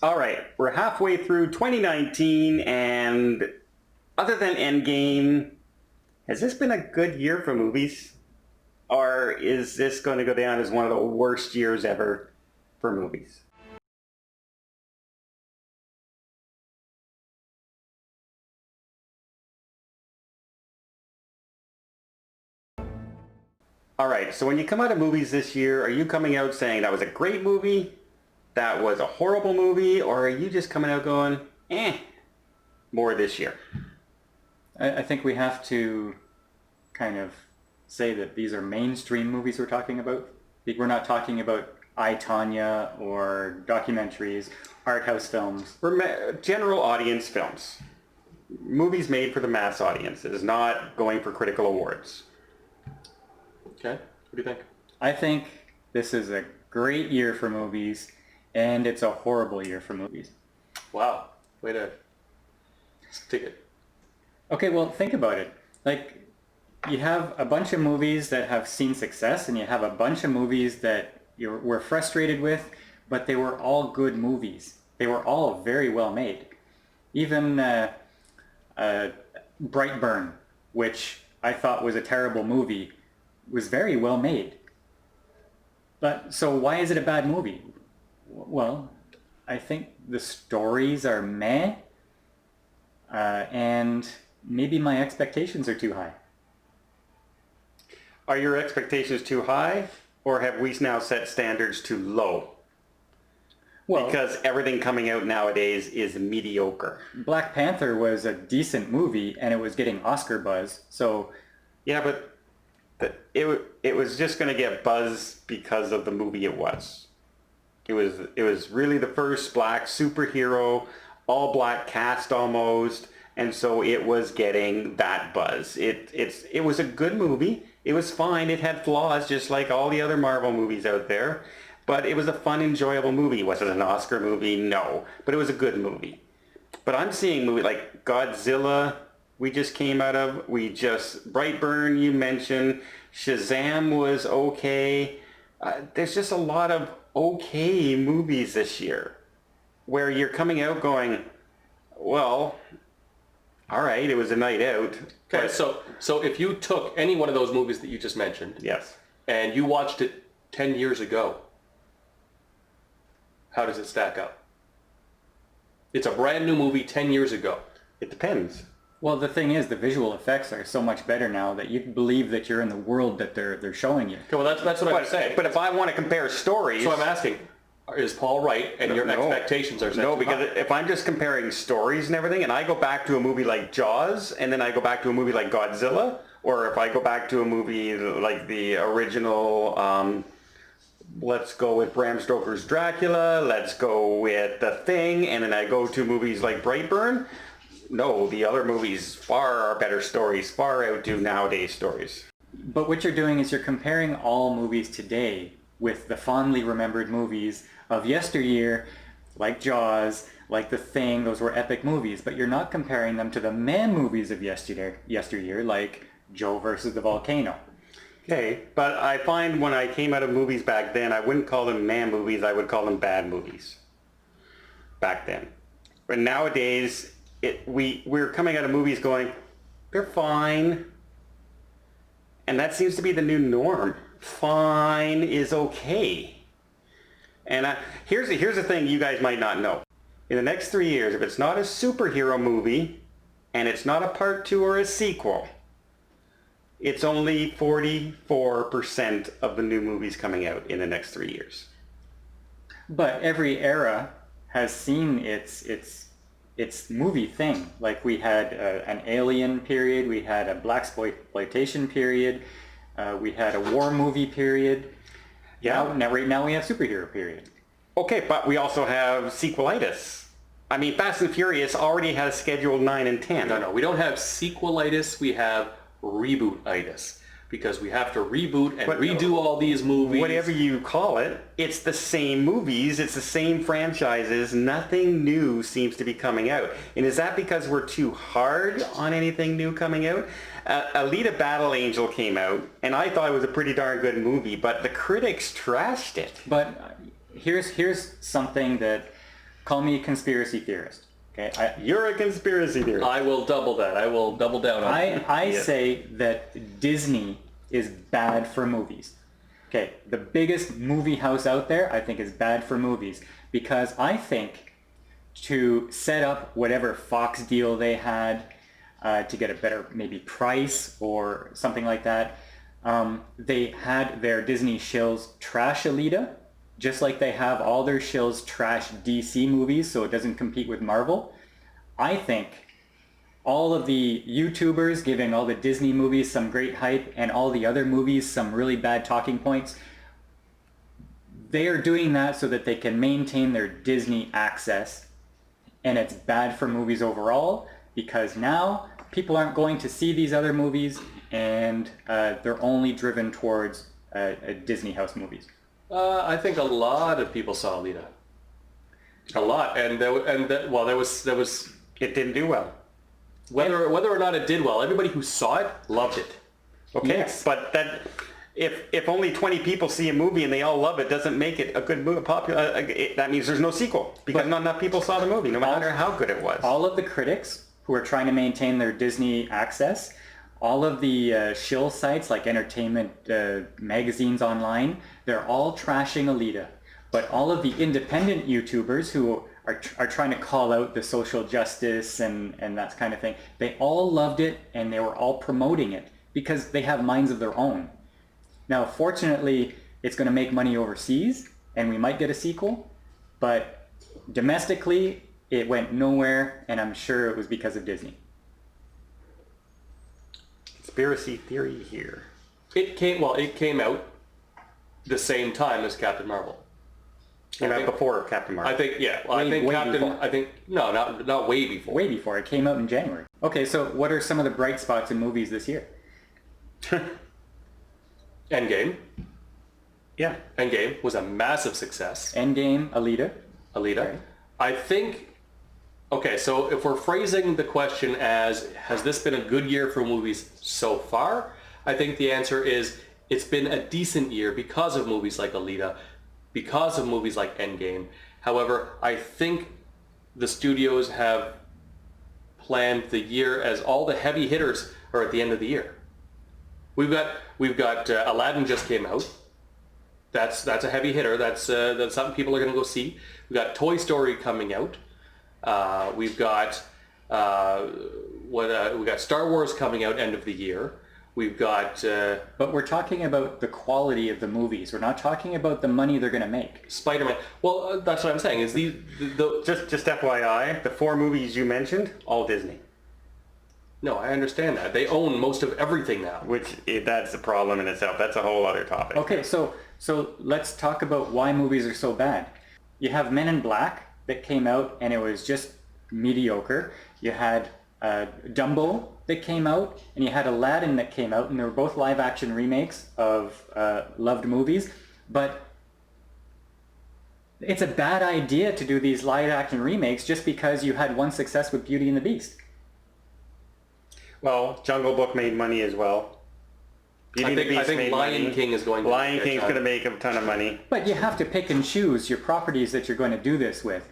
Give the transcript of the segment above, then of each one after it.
All right, we're halfway through 2019, and other than Endgame, has this been a good year for movies? Or is this going to go down as one of the worst years ever for movies? All right, so when you come out of movies this year, are you coming out saying that was a great movie, that was a horrible movie, or are you just coming out going, more this year? I think we have to kind of say that these are mainstream movies we're talking about. We're not talking about I, Tanya or documentaries, art house films. General audience films. Movies made for the mass audience. It is not going for critical awards. Okay, what do you think? I think this is a great year for movies, and it's a horrible year for movies. Wow, way to stick it. Okay, well, think about it. Like, you have a bunch of movies that have seen success, and you have a bunch of movies that you were frustrated with, but they were all good movies. They were all very well made. Even Brightburn, which I thought was a terrible movie, was very well made. But so why is it a bad movie? Well, I think the stories are meh, and maybe my expectations are too high. Are your expectations too high, or have we now set standards too low? Well, because everything coming out nowadays is mediocre. Black Panther was a decent movie, and it was getting Oscar buzz, so... Yeah, but it was just going to get buzz because of the movie it was. It was really the first black superhero, all black cast almost, and so it was getting that buzz. It was a good movie. It was fine. It had flaws just like all the other Marvel movies out there, but it was a fun, enjoyable movie. Was it an Oscar movie? No, but it was a good movie. But I'm seeing movies like Godzilla, we just came out of, Brightburn you mentioned, Shazam was okay. There's just a lot of okay movies this year where you're coming out going, well, all right, it was a night out. Okay, so if you took any one of those movies that you just mentioned, yes, and you watched it 10 years ago, how does it stack up? It's a brand new movie 10 years ago. It depends. Well, the thing is, the visual effects are so much better now that you believe that you're in the world that they're showing you. Okay, well, that's what I'm saying. But if I want to compare stories... So I'm asking, is Paul right and your expectations are set No, too because high? if I'm just comparing stories and everything, and I go back to a movie like Jaws, and then I go back to a movie like Godzilla, or if I go back to a movie like the original... let's go with Bram Stoker's Dracula, let's go with The Thing, and then I go to movies like Brightburn. No, the other movies far are better stories, far outdo nowadays stories. But what you're doing is you're comparing all movies today with the fondly remembered movies of yesteryear, like Jaws, like The Thing. Those were epic movies, but you're not comparing them to the man movies of yesteryear, like Joe versus the Volcano. Okay, but I find when I came out of movies back then, I wouldn't call them man movies, I would call them bad movies. Back then. But nowadays, we're coming out of movies going, they're fine. And that seems to be the new norm. Fine is okay. And here's the thing you guys might not know. In the next 3 years, if it's not a superhero movie, and it's not a part 2 or a sequel, it's only 44% of the new movies coming out in the next 3 years. But every era has seen its movie thing. Like we had an alien period, we had a blaxploitation period, we had a war movie period. Yeah. Right now we have superhero period. Okay, but we also have sequelitis. I mean, Fast and Furious already has scheduled 9 and 10. No, we don't have sequelitis, we have rebootitis. Because we have to reboot and redo all these movies. Whatever you call it, it's the same movies, it's the same franchises, nothing new seems to be coming out. And is that because we're too hard on anything new coming out? Alita Battle Angel came out, and I thought it was a pretty darn good movie, but the critics trashed it. But here's something that call me a conspiracy theorist. Okay, You're a conspiracy theorist. I will double that. I will double down on that. I Yes. say that Disney is bad for movies. Okay, the biggest movie house out there, I think, is bad for movies because I think to set up whatever Fox deal they had to get a better maybe price or something like that, they had their Disney shills trash Alita, just like they have all their shills trash DC movies so it doesn't compete with Marvel. I think all of the YouTubers giving all the Disney movies some great hype and all the other movies some really bad talking points, they are doing that so that they can maintain their Disney access, and it's bad for movies overall because now people aren't going to see these other movies and they're only driven towards Disney house movies. I think a lot of people saw Alita. A lot, and there was It didn't do well. whether or not it did well. Everybody who saw it loved it. Okay, Yes. but that if only 20 people see a movie and they all love it, doesn't make it a good movie. Popular. That means there's no sequel because not enough people saw the movie, no matter how good it was. All of the critics who are trying to maintain their Disney access, all of the shill sites like entertainment magazines online, they're all trashing Alita. But all of the independent YouTubers who are trying to call out the social justice and that kind of thing, they all loved it and they were all promoting it because they have minds of their own. Now, fortunately, it's going to make money overseas and we might get a sequel, but domestically, it went nowhere, and I'm sure it was because of Disney. Conspiracy theory here. It came out the same time as Captain Marvel. Came out before Captain Marvel. I think, yeah. Well, I Way- think way Captain. before. I think no, not way before. Way before. It came out in January. Okay, so what are some of the bright spots in movies this year? Endgame. Yeah. Endgame was a massive success. Endgame, Alita. Alita. Right. I think. Okay, so if we're phrasing the question as has this been a good year for movies so far, I think the answer is it's been a decent year because of movies like Alita, because of movies like Endgame. However, I think the studios have planned the year as all the heavy hitters are at the end of the year. We've got Aladdin just came out. That's a heavy hitter. That's something people are going to go see. We've got Toy Story coming out. We've got we got Star Wars coming out end of the year. We've got But we're talking about the quality of the movies. We're not talking about the money they're going to make. Spider-Man. Well, that's what I'm saying. Is the Just FYI, the 4 movies you mentioned, all Disney. no, I understand that they own most of everything now. That's a problem in itself. That's a whole other topic. Okay, so let's talk about why movies are so bad. You have Men in Black that came out and it was just mediocre. You had Dumbo that came out, and you had Aladdin that came out, and they were both live action remakes of loved movies. But it's a bad idea to do these live action remakes just because you had one success with Beauty and the Beast. Well, Jungle Book made money as well. Beauty and the I Beast think made Lion money. King is going to Lion make a King's ton. going to make a ton of money. But you have to pick and choose your properties that you're going to do this with.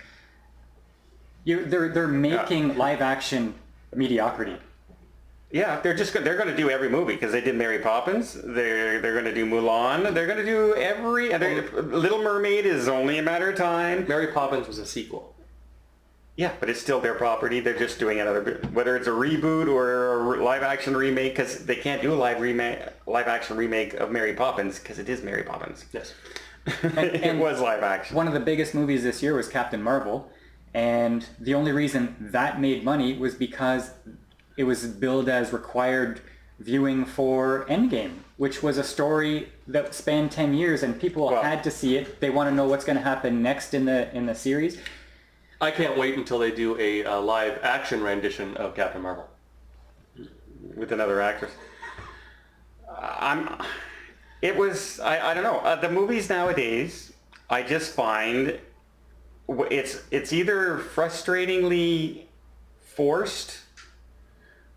They're making live action mediocrity. Yeah, they're going to do every movie because they did Mary Poppins. They're going to do Mulan. They're going to do Little Mermaid is only a matter of time. Mary Poppins was a sequel. Yeah, but it's still their property. They're just doing another, whether it's a reboot or a live action remake, because they can't do a live action remake of Mary Poppins because it is Mary Poppins. Yes. It was live action. One of the biggest movies this year was Captain Marvel, and the only reason that made money was because it was billed as required viewing for Endgame, which was a story that spanned 10 years, and people had to see it. They want to know what's going to happen next in the series. I can't wait until they do a live action rendition of Captain Marvel. With another actress. I don't know. The movies nowadays, I just find it's either frustratingly forced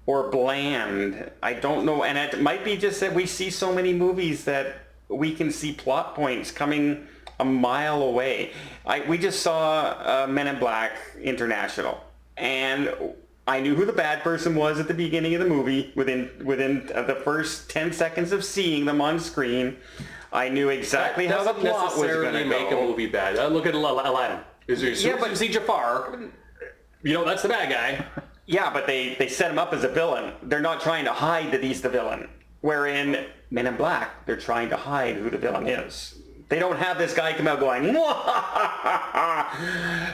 or bland. I don't know, and it might be just that we see so many movies that we can see plot points coming a mile away. We just saw Men in Black International, and I knew who the bad person was at the beginning of the movie. Within the first 10 seconds of seeing them on screen, I knew exactly how the plot was going to make a go. movie bad. Look at Aladdin. As soon as you see Jafar, you know that's the bad guy. Yeah, but they set him up as a villain. They're not trying to hide that he's the villain. Where in Men in Black, they're trying to hide who the villain is. They don't have this guy come out going,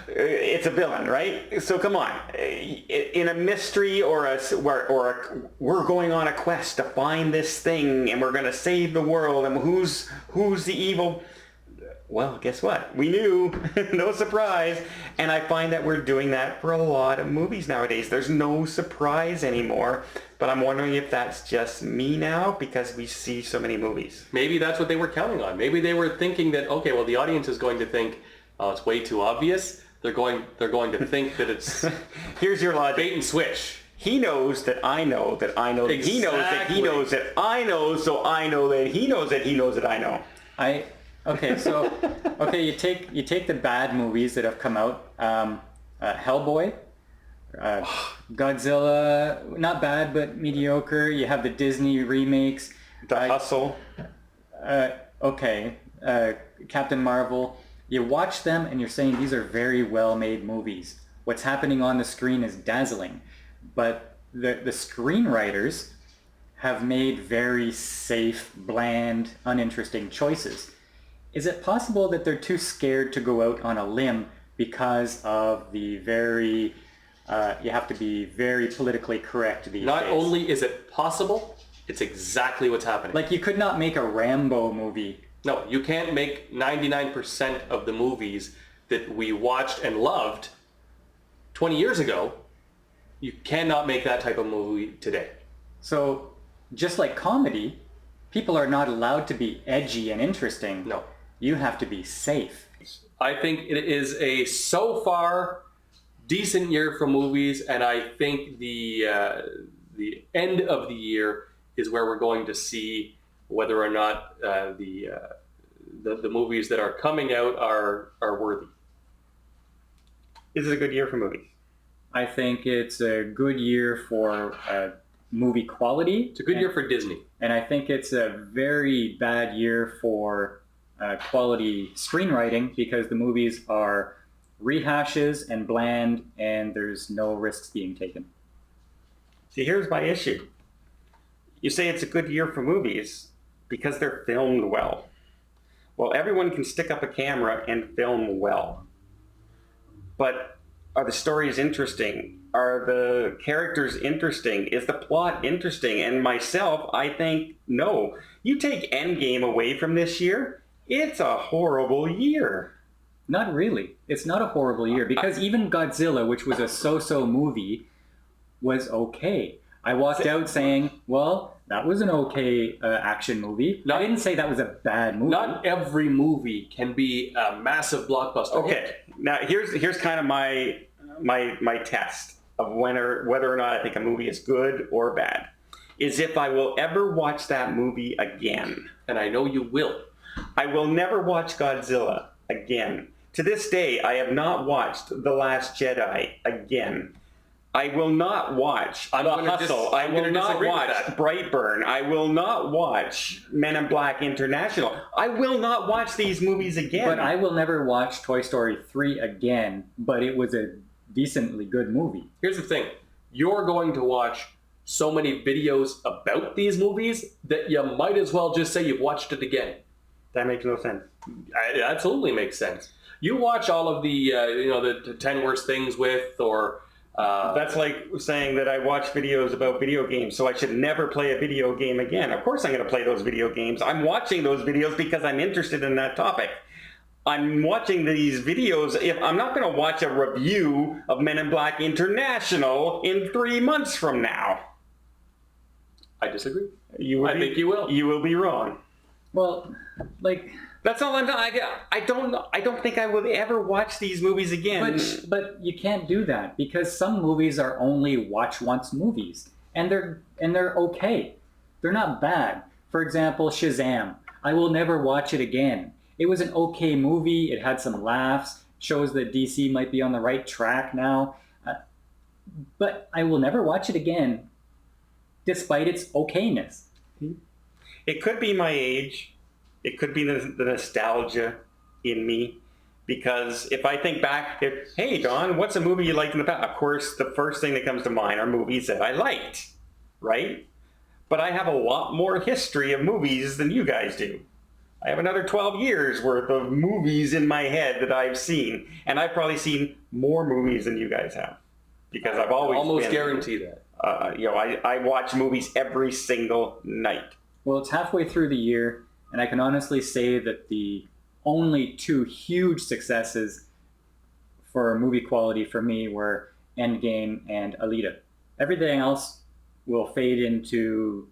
it's a villain, right? So come on. In a mystery or we're going on a quest to find this thing and we're going to save the world, and who's the evil? Well, guess what? We knew. No surprise. And I find that we're doing that for a lot of movies nowadays. There's no surprise anymore. But I'm wondering if that's just me now because we see so many movies. Maybe that's what they were counting on. Maybe they were thinking that, okay, well, the audience is going to think, oh, it's way too obvious. They're going to think that it's Here's your logic. bait and switch. He knows that I know that I know that he knows that he Exactly. knows that I know, so I know that he knows that he knows that I know. You take the bad movies that have come out, Hellboy, Godzilla, not bad but mediocre. You have the Disney remakes, The Hustle. Captain Marvel. You watch them and you're saying these are very well made movies. What's happening on the screen is dazzling, but the screenwriters have made very safe, bland, uninteresting choices. Is it possible that they're too scared to go out on a limb because of the very, you have to be very politically correct these Not days? only is it possible, it's exactly what's happening. Like, you could not make a Rambo movie. No, you can't make 99% of the movies that we watched and loved 20 years ago. You cannot make that type of movie today. So, just like comedy, people are not allowed to be edgy and interesting. No. You have to be safe. I think it is a so far decent year for movies, and I think the end of the year is where we're going to see whether or not the movies that are coming out are worthy. Is it a good year for movies? I think it's a good year for movie quality. It's a good year for Disney. And I think it's a very bad year for quality screenwriting because the movies are rehashes and bland and there's no risks being taken. See, here's my issue. You say it's a good year for movies because they're filmed well. Well, everyone can stick up a camera and film well. But are the stories interesting? Are the characters interesting? Is the plot interesting? And myself, I think, no. You take Endgame away from this year, it's a horrible year. Not really. It's not a horrible year because even Godzilla, which was a so-so movie, was okay. I walked out saying, well, that was an okay action movie. I didn't say that was a bad movie. Not every movie can be a massive blockbuster. Okay, now here's kind of my test of whether or not I think a movie is good or bad, is if I will ever watch that movie again. And I know you will. I will never watch Godzilla again. To this day, I have not watched The Last Jedi again. I will not watch The Hustle. I will not watch Brightburn. I will not watch Men in Black International. I will not watch these movies again. But I will never watch Toy Story 3 again, but it was a decently good movie. Here's the thing. You're going to watch so many videos about these movies that you might as well just say you've watched it again. That makes no sense. It absolutely makes sense. You watch all of the, the 10 worst things with, or... That's like saying that I watch videos about video games, so I should never play a video game again. Of course I'm going to play those video games. I'm watching those videos because I'm interested in that topic. I'm watching these videos. If I'm not going to watch a review of Men in Black International in 3 months from now. I disagree. I think you will. You will be wrong. Well, like... That's all I'm. I don't think I will ever watch these movies again. But you can't do that because some movies are only watch once movies, and they're okay. They're not bad. For example, Shazam. I will never watch it again. it was an okay movie. It had some laughs. Shows that DC might be on the right track now. But I will never watch it again, despite its okayness. It could be my age. It could be the nostalgia in me. Because if I think back, hey, Don, what's a movie you liked in the past? Of course, the first thing that comes to mind are movies that I liked, right? But I have a lot more history of movies than you guys do. I have another 12 years worth of movies in my head that I've seen. And I've probably seen more movies than you guys have. Because I've always almost guarantee that. I watch movies every single night. Well, it's halfway through the year, and I can honestly say that the only two huge successes for movie quality for me were Endgame and Alita. Everything else will fade into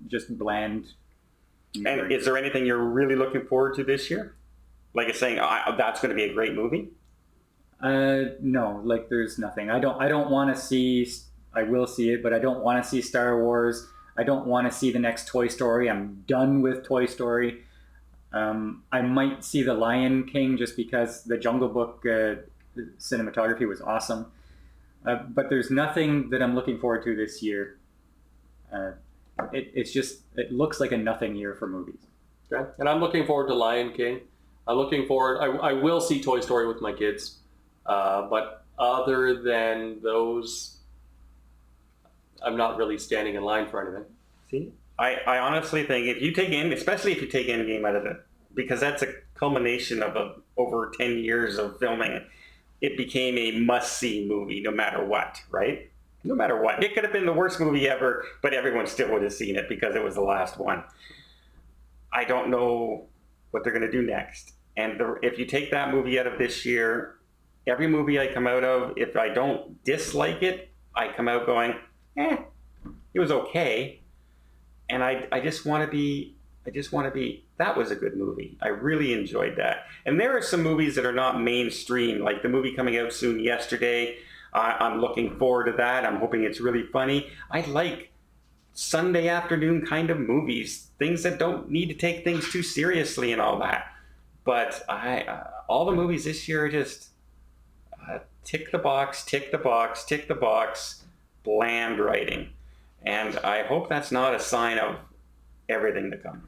just bland. And is there anything you're really looking forward to this year? Like it's saying, that's going to be a great movie? No, like there's nothing. I don't want to see, I will see it, but I don't want to see Star Wars. I don't want to see the next Toy Story. I'm done with Toy Story. I might see The Lion King just because the Jungle Book cinematography was awesome. But there's nothing that I'm looking forward to this year. It looks like a nothing year for movies. Okay. And I'm looking forward to Lion King. I'm looking forward. I will see Toy Story with my kids. But other than those, I'm not really standing in line for anything. See, I honestly think especially if you take Endgame out of it, because that's a culmination of over 10 years of filming, it became a must-see movie no matter what, right? No matter what. It could have been the worst movie ever, but everyone still would have seen it because it was the last one. I don't know what they're going to do next. And if you take that movie out of this year, every movie I come out of, if I don't dislike it, I come out going, it was okay. And I just want to be, that was a good movie. I really enjoyed that. And there are some movies that are not mainstream, like the movie coming out soon yesterday. I'm looking forward to that. I'm hoping it's really funny. I like Sunday afternoon kind of movies, things that don't need to take things too seriously and all that. But all the movies this year are just tick the box, tick the box, tick the box, bland writing. And I hope that's not a sign of everything to come.